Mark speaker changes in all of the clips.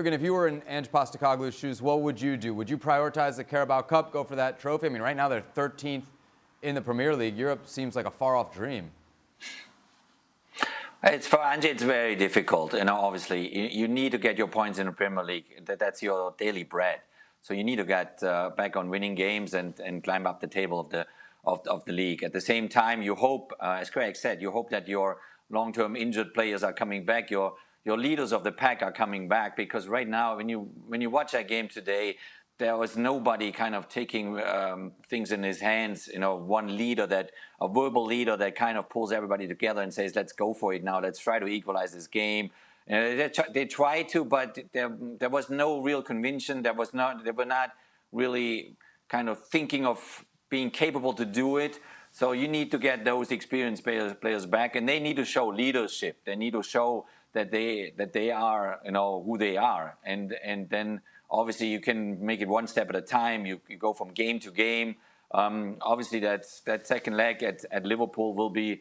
Speaker 1: Jurgen, if you were in Ange Postecoglou's shoes, what would you do? Would you prioritize the Carabao Cup, go for that trophy? I mean, right now they're 13th in the Premier League. Europe seems like a far-off dream.
Speaker 2: It's for Ange, it's very difficult. Obviously, you need to get your points in the Premier League. That's your daily bread. So you need to get back on winning games and climb up the table of the league. At the same time, you hope, as Craig said, you hope that your long-term injured players are coming back. Your leaders of the pack are coming back, because right now, when you watch that game today, there was nobody kind of taking things in his hands. One leader, a verbal leader that kind of pulls everybody together and says, "Let's go for it now. Let's try to equalize this game." They tried to, but there was no real conviction. They were not really kind of thinking of being capable to do it. So you need to get those experienced players back, and they need to show leadership. They need to show that they are who they are, and then obviously you can make it one step at a time. You go from game to game. Obviously that second leg at Liverpool will be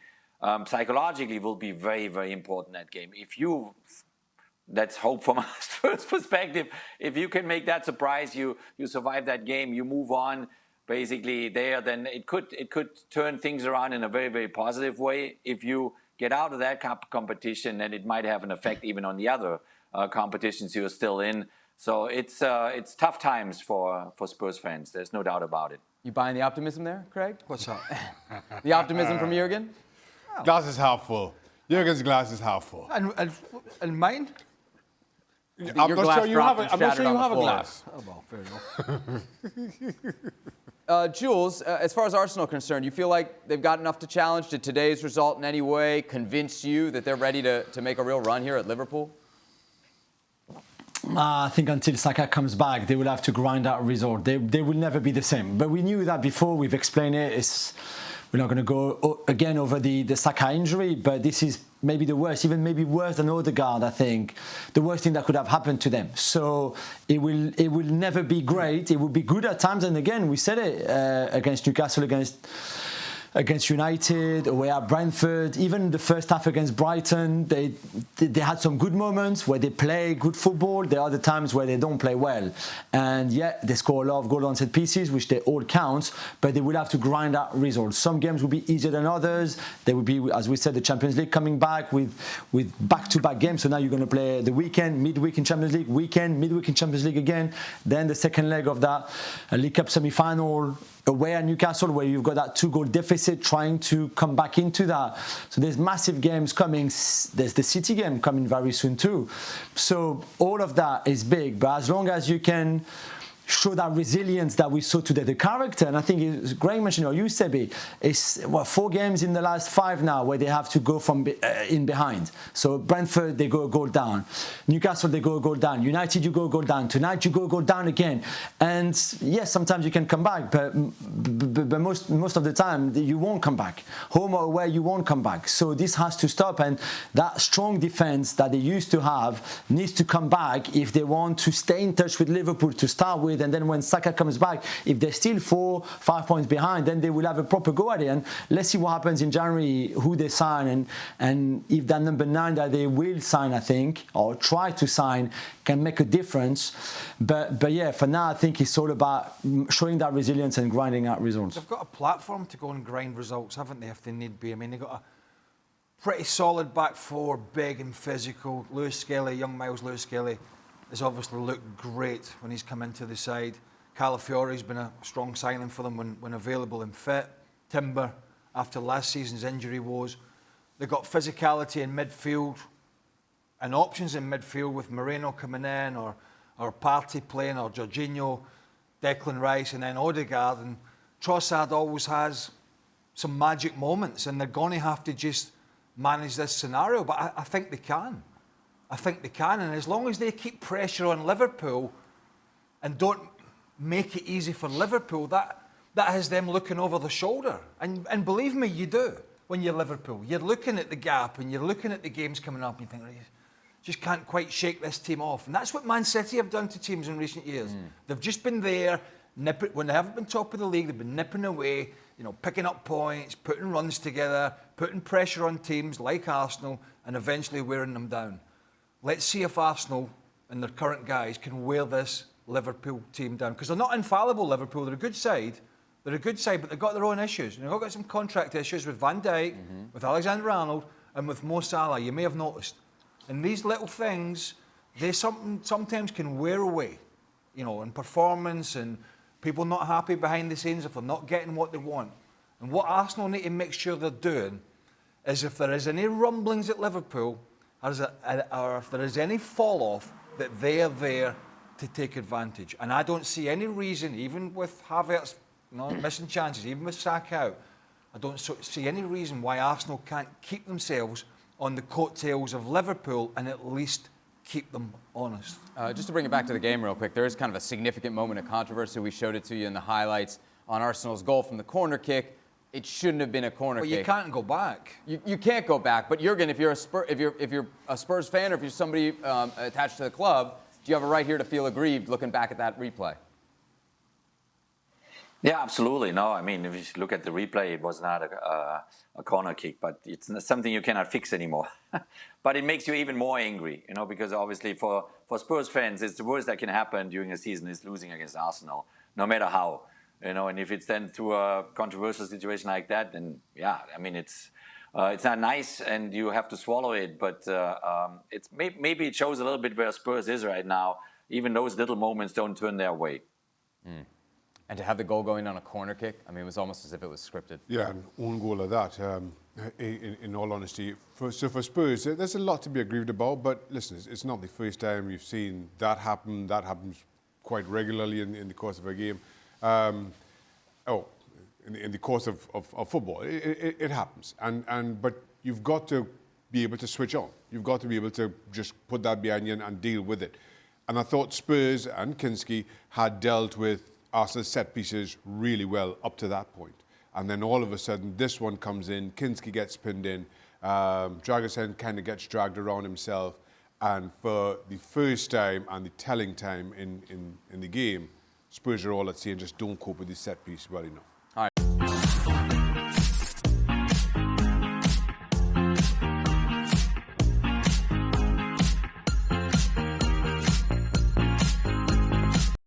Speaker 2: psychologically will be very, very important, that game. Let's hope from a Spurs perspective, if you can make that surprise, you survive that game, you move on basically there, then it could turn things around in a very, very positive way. If you get out of that competition, then it might have an effect even on the other competitions you're still in. So it's tough times for Spurs fans. There's no doubt about it.
Speaker 1: You buying the optimism there, Craig?
Speaker 3: What's up?
Speaker 1: The optimism from Jurgen?
Speaker 3: Glass is half full. Jurgen's glass is half full.
Speaker 4: And mine?
Speaker 3: I'm not sure you have a glass.
Speaker 4: Oh, well, fair enough.
Speaker 1: Jules, as far as Arsenal are concerned, you feel like they've got enough to challenge? Did today's result in any way convince you that they're ready to make a real run here at Liverpool?
Speaker 5: I think until Saka comes back, they will have to grind out a result. They will never be the same. But we knew that before. We've explained it. We're not going to go again over the Saka injury, but this is maybe the worst, even maybe worse than Odegaard, I think. The worst thing that could have happened to them. So it will never be great. It will be good at times. And again, we said it against Newcastle, against United, away at Brentford, even the first half against Brighton, they had some good moments where they play good football. There are the times where they don't play well. And yeah, they score a lot of goals on set pieces, which they all count, but they will have to grind out results. Some games will be easier than others. There will be, as we said, the Champions League coming back with back-to-back games. So now you're going to play the weekend, midweek in Champions League, weekend, midweek in Champions League again. Then the second leg of that League Cup semi-final, away at Newcastle, where you've got that 2-goal deficit, trying to come back into that. So there's massive games coming. There's the City game coming very soon too. So all of that is big. But as long as you can show that resilience that we saw today, the character, and I think Greg mentioned, or you, Sebi, it's 4 games in the last 5 now where they have to go from in behind. So Brentford, they go a goal down. Newcastle, they go a goal down. United, you go a goal down. Tonight, you go a goal down again. And yes, sometimes you can come back, but most of the time, you won't come back. Home or away, you won't come back. So this has to stop, and that strong defense that they used to have needs to come back if they want to stay in touch with Liverpool to start with. And then when Saka comes back, if they're still 4-5 points behind, then they will have a proper go at it. And let's see what happens in January, who they sign, and if that number 9 that they will sign, I think, or try to sign, can make a difference. But yeah, for now, I think it's all about showing that resilience and grinding out results.
Speaker 4: They've got a platform to go and grind results, haven't they, if they need be? I mean, they've got a pretty solid back 4, big and physical. Young Miles Lewis Skelly has obviously looked great when he's come into the side. Calafiori's been a strong signing for them when available and fit. Timber, after last season's injury woes. They've got physicality in midfield and options in midfield with Moreno coming in, or Partey playing, or Jorginho, Declan Rice, and then Odegaard. And Trossard always has some magic moments, and they're going to have to just manage this scenario. But I think they can. And as long as they keep pressure on Liverpool and don't make it easy for Liverpool, that has them looking over the shoulder. And believe me, you do when you're Liverpool. You're looking at the gap and you're looking at the games coming up and you think, just can't quite shake this team off. And that's what Man City have done to teams in recent years. They've just been there, when they haven't been top of the league, they've been nipping away, picking up points, putting runs together, putting pressure on teams like Arsenal, and eventually wearing them down. Let's see if Arsenal and their current guys can wear this Liverpool team down. Because they're not infallible, Liverpool. They're a good side. They're a good side, but they've got their own issues. They've got some contract issues with Van Dijk, with Alexander-Arnold, and with Mo Salah, you may have noticed. And these little things, they sometimes can wear away, you know, in performance and people not happy behind the scenes if they're not getting what they want. And what Arsenal need to make sure they're doing is if there is any rumblings at Liverpool or if there is any fall-off, that they are there to take advantage. And I don't see any reason, even with Havertz missing chances, even with Saka out, I don't see any reason why Arsenal can't keep themselves on the coattails of Liverpool and at least keep them honest.
Speaker 1: Just to bring it back to the game real quick, there is kind of a significant moment of controversy. We showed it to you in the highlights on Arsenal's goal from the corner kick. It shouldn't have been a corner kick.
Speaker 4: But you can't go back.
Speaker 1: You can't go back. But Jurgen, if you're a Spurs fan or if you're somebody attached to the club, do you have a right here to feel aggrieved looking back at that replay?
Speaker 2: Yeah, absolutely. No, I mean, if you look at the replay, it was not a corner kick, but it's something you cannot fix anymore. But it makes you even more angry, you know, because obviously for Spurs fans, it's the worst that can happen during a season is losing against Arsenal, no matter how. You know, and if it's then through a controversial situation like that, then yeah, I mean it's not nice, and you have to swallow it. But it's maybe it shows a little bit where Spurs is right now. Even those little moments don't turn their way.
Speaker 1: And to have the goal going on a corner kick, I mean, it was almost as if it was scripted.
Speaker 3: Yeah, an own goal like that. In all honesty, for Spurs, there's a lot to be aggrieved about. But listen, it's not the first time you've seen that happen. That happens quite regularly in the course of a game. In the course of football, it happens, but you've got to be able to switch on. You've got to be able to just put that behind you and deal with it. And I thought Spurs and Kinski had dealt with Arsenal's set pieces really well up to that point. And then all of a sudden, this one comes in, Kinski gets pinned in, Dragusin kind of gets dragged around himself, and for the first time and the telling time in the game, Spurs are all at sea and just don't cope with the set piece well enough.